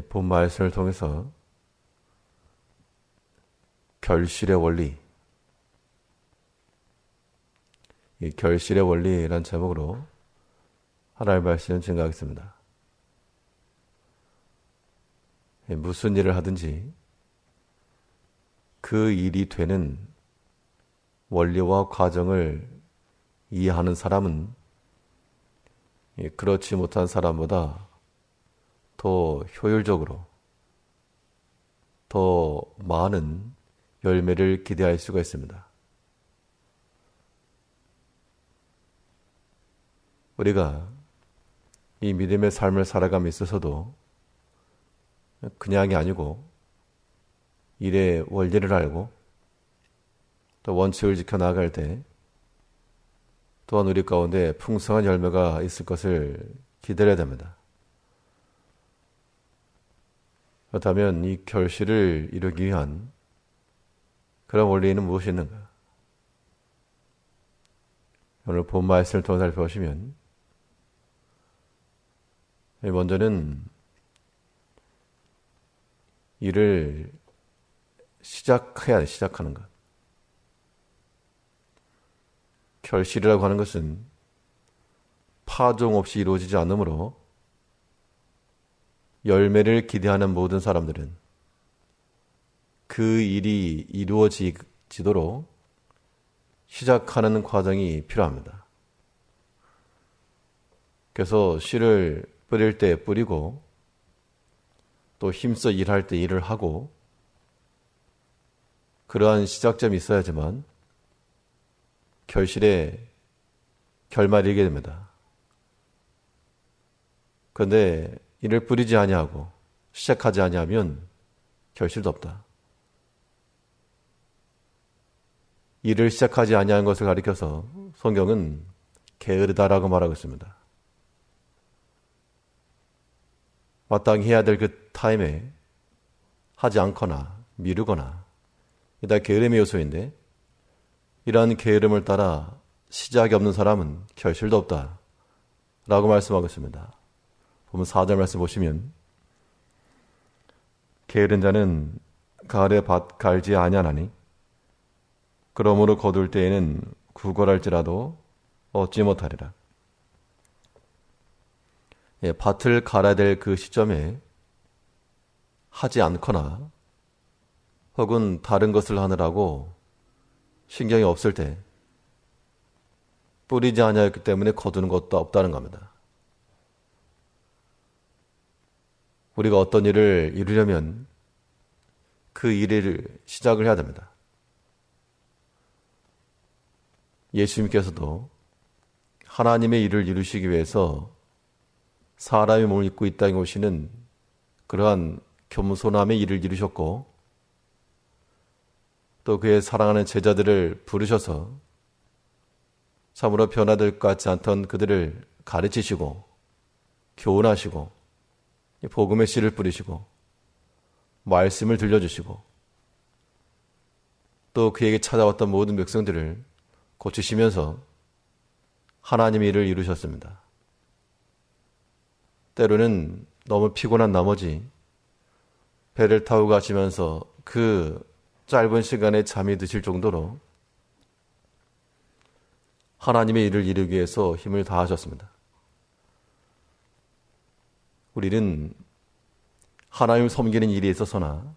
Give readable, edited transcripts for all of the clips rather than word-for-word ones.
본 말씀을 통해서 결실의 원리, 이 결실의 원리라는 제목으로 하나님의 말씀을 증거하겠습니다. 무슨 일을 하든지 그 일이 되는 원리와 과정을 이해하는 사람은 그렇지 못한 사람보다 더 효율적으로 더 많은 열매를 기대할 수가 있습니다. 우리가 이 믿음의 삶을 살아감에 있어서도 그냥이 아니고 일의 원리를 알고 또 원칙을 지켜나갈 때 또한 우리 가운데 풍성한 열매가 있을 것을 기다려야 됩니다. 그렇다면 이 결실을 이루기 위한 그런 원리는 무엇이 있는가? 오늘 본 말씀을 통해 살펴보시면 먼저는 일을 시작하는 것. 결실이라고 하는 것은 파종 없이 이루어지지 않으므로 열매를 기대하는 모든 사람들은 그 일이 이루어지도록 시작하는 과정이 필요합니다. 그래서 씨를 뿌릴 때 뿌리고 또 힘써 일할 때 일을 하고 그러한 시작점이 있어야지만 결실의 결말이 이르게 됩니다. 그런데 이를 뿌리지 아니하고 시작하지 아니하면 결실도 없다. 일을 시작하지 아니한 것을 가리켜서 성경은 게으르다라고 말하고 있습니다. 마땅히 해야 될 그 타임에 하지 않거나 미루거나 이 다 게으름의 요소인데 이러한 게으름을 따라 시작이 없는 사람은 결실도 없다 라고 말씀하고 있습니다. 보면 4절 말씀 보시면 게으른 자는 가을에 밭 갈지 아니하나니 그러므로 거둘 때에는 구걸할지라도 얻지 못하리라. 밭을 갈아야 될 그 시점에 하지 않거나 혹은 다른 것을 하느라고 신경이 없을 때 뿌리지 아니하였기 때문에 거두는 것도 없다는 겁니다. 우리가 어떤 일을 이루려면 그 일을 시작을 해야 됩니다. 예수님께서도 하나님의 일을 이루시기 위해서 사람의 몸을 입고 이 땅에 오시는 그러한 겸손함의 일을 이루셨고 또 그의 사랑하는 제자들을 부르셔서 참으로 변화될 것 같지 않던 그들을 가르치시고 교훈하시고 복음의 씨를 뿌리시고 말씀을 들려주시고 또 그에게 찾아왔던 모든 백성들을 고치시면서 하나님의 일을 이루셨습니다. 때로는 너무 피곤한 나머지 배를 타고 가시면서 그 짧은 시간에 잠이 드실 정도로 하나님의 일을 이루기 위해서 힘을 다하셨습니다. 우리는 하나님을 섬기는 일에 있어서나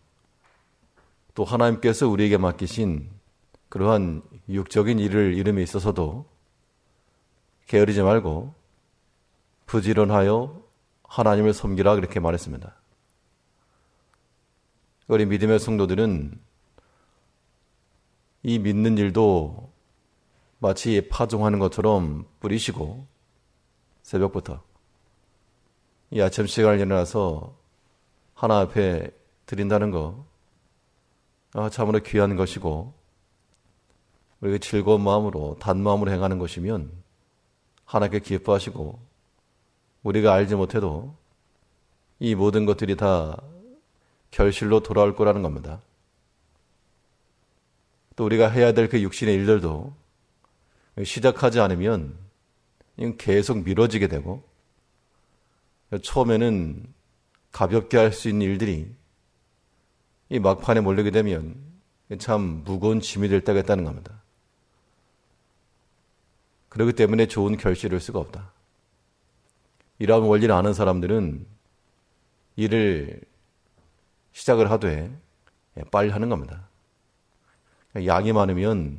또 하나님께서 우리에게 맡기신 그러한 육적인 일을 이룸에 있어서도 게으르지 말고 부지런하여 하나님을 섬기라 그렇게 말했습니다. 우리 믿음의 성도들은 이 믿는 일도 마치 파종하는 것처럼 뿌리시고 새벽부터 이 아침 시간을 일어나서 하나 앞에 드린다는 거 참으로 귀한 것이고 우리가 즐거운 마음으로 단 마음으로 행하는 것이면 하나님께 기뻐하시고 우리가 알지 못해도 이 모든 것들이 다 결실로 돌아올 거라는 겁니다. 또 우리가 해야 될 그 육신의 일들도 시작하지 않으면 계속 미뤄지게 되고 처음에는 가볍게 할 수 있는 일들이 이 막판에 몰리게 되면 참 무거운 짐이 될 때가 있다는 겁니다. 그렇기 때문에 좋은 결실을 수가 없다. 이러한 원리를 아는 사람들은 일을 시작을 하되 빨리 하는 겁니다. 양이 많으면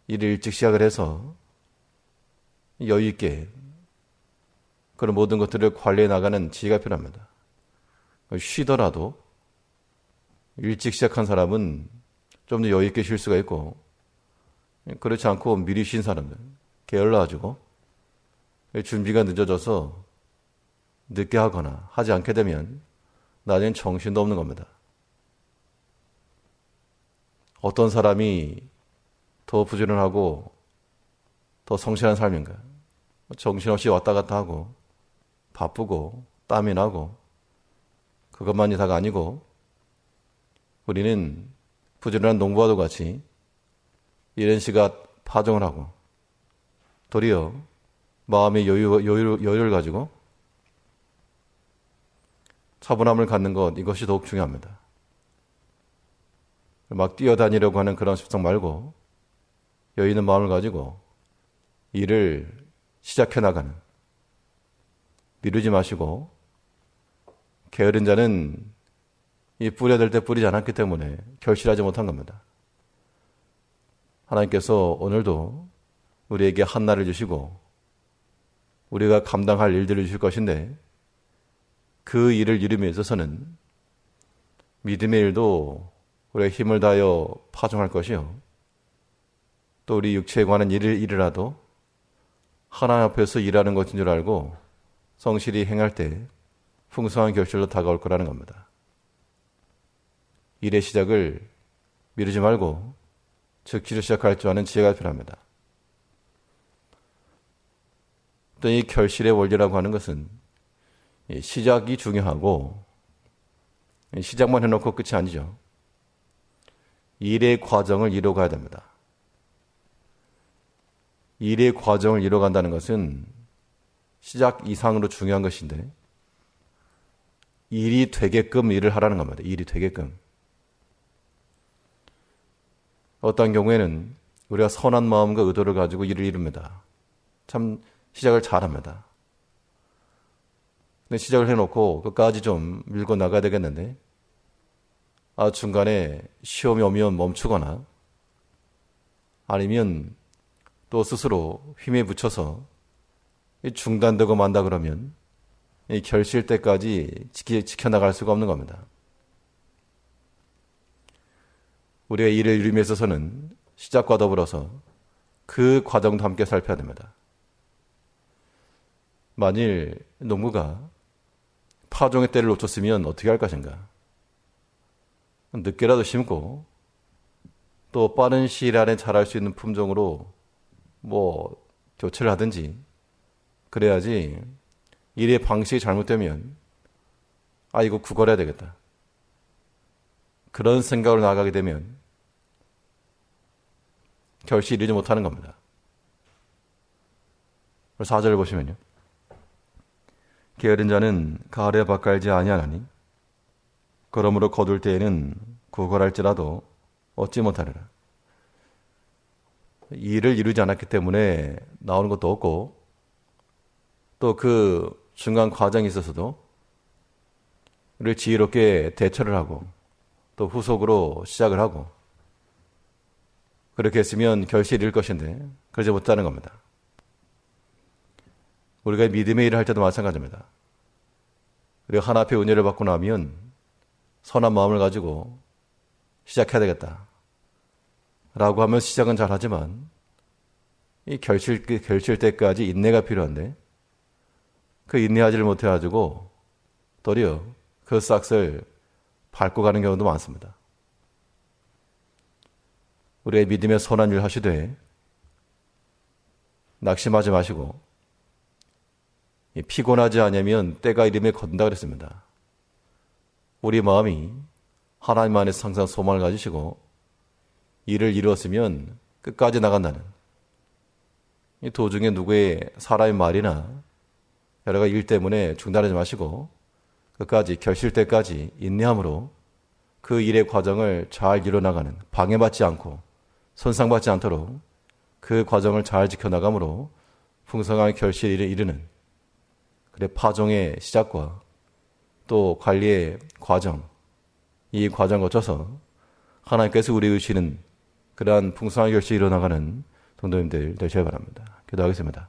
일을 일찍 시작을 해서 여유 있게 그런 모든 것들을 관리해 나가는 지혜가 필요합니다. 쉬더라도 일찍 시작한 사람은 좀 더 여유 있게 쉴 수가 있고, 그렇지 않고 미리 쉰 사람들, 게을러가지고 준비가 늦어져서 늦게 하거나 하지 않게 되면 나중엔 정신도 없는 겁니다. 어떤 사람이 더 부지런하고 더 성실한 삶인가? 정신없이 왔다 갔다 하고 바쁘고 땀이 나고 그것만이 다가 아니고, 우리는 부지런한 농부와도 같이 이른 시각 파종을 하고 도리어 마음의 여유를 가지고 차분함을 갖는 것, 이것이 더욱 중요합니다. 막 뛰어다니려고 하는 그런 습성 말고 여유 있는 마음을 가지고 일을 시작해 나가는, 미루지 마시고, 게으른 자는 이 뿌려야 될 때 뿌리지 않았기 때문에 결실하지 못한 겁니다. 하나님께서 오늘도 우리에게 한날을 주시고 우리가 감당할 일들을 주실 것인데, 그 일을 이루며 있어서는 믿음의 일도 우리가 힘을 다하여 파종할 것이요, 또 우리 육체에 관한 일이라도 하나님 앞에서 일하는 것인 줄 알고 성실히 행할 때 풍성한 결실로 다가올 거라는 겁니다. 일의 시작을 미루지 말고 즉시로 시작할 줄 아는 지혜가 필요합니다. 또 이 결실의 원리라고 하는 것은 시작이 중요하고, 시작만 해놓고 끝이 아니죠. 일의 과정을 이뤄가야 됩니다. 일의 과정을 이뤄간다는 것은 시작 이상으로 중요한 것인데, 일이 되게끔 일을 하라는 겁니다. 일이 되게끔. 어떤 경우에는 우리가 선한 마음과 의도를 가지고 일을 이룹니다. 참 시작을 잘합니다. 근데 시작을 해놓고 끝까지 좀 밀고 나가야 되겠는데, 중간에 시험이 오면 멈추거나 아니면 또 스스로 힘에 부쳐서 중단되고 만다 그러면 이 결실 때까지 지켜나갈 수가 없는 겁니다. 우리가 일을 이루며 있어서는 시작과 더불어서 그 과정도 함께 살펴야 됩니다. 만일 농부가 파종의 때를 놓쳤으면 어떻게 할 것인가? 늦게라도 심고 또 빠른 시일 안에 자랄 수 있는 품종으로 교체를 하든지 그래야지, 일의 방식이 잘못되면 이거 구걸해야 되겠다, 그런 생각으로 나가게 되면 결실이 이루지 못하는 겁니다. 4절을 보시면요, 게으른 자는 가을에 밭 갈지 아니하나니 그러므로 거둘 때에는 구걸할지라도 얻지 못하리라. 일을 이루지 않았기 때문에 나오는 것도 없고, 또 그 중간 과정에 있어서도 우리를 지혜롭게 대처를 하고 또 후속으로 시작을 하고, 그렇게 했으면 결실을 이룰 것인데 그러지 못하는 겁니다. 우리가 믿음의 일을 할 때도 마찬가지입니다. 우리가 하나 앞에 은혜를 받고 나면 선한 마음을 가지고 시작해야 되겠다 라고 하면 시작은 잘하지만, 이 결실 때까지 인내가 필요한데 그 인내하지를 못해가지고 도리어 그 싹을 밟고 가는 경우도 많습니다. 우리의 믿음의 선한 일 하시되 낙심하지 마시고, 피곤하지 않으면 때가 이름에 거둔다 그랬습니다. 우리 마음이 하나님 안에서 항상 소망을 가지시고 일을 이루었으면 끝까지 나간다는, 이 도중에 누구의 사람의 말이나 여러 가지 일 때문에 중단하지 마시고 끝까지 결실 때까지 인내함으로 그 일의 과정을 잘 이뤄나가는, 방해받지 않고 손상받지 않도록 그 과정을 잘 지켜나감으로 풍성한 결실에 이르는 그래 파종의 시작과 또 관리의 과정, 이 과정 거쳐서 하나님께서 우리에게 주시는 그러한 풍성한 결실이 일어나가는 성도님들 되셔야 바랍니다. 기도하겠습니다.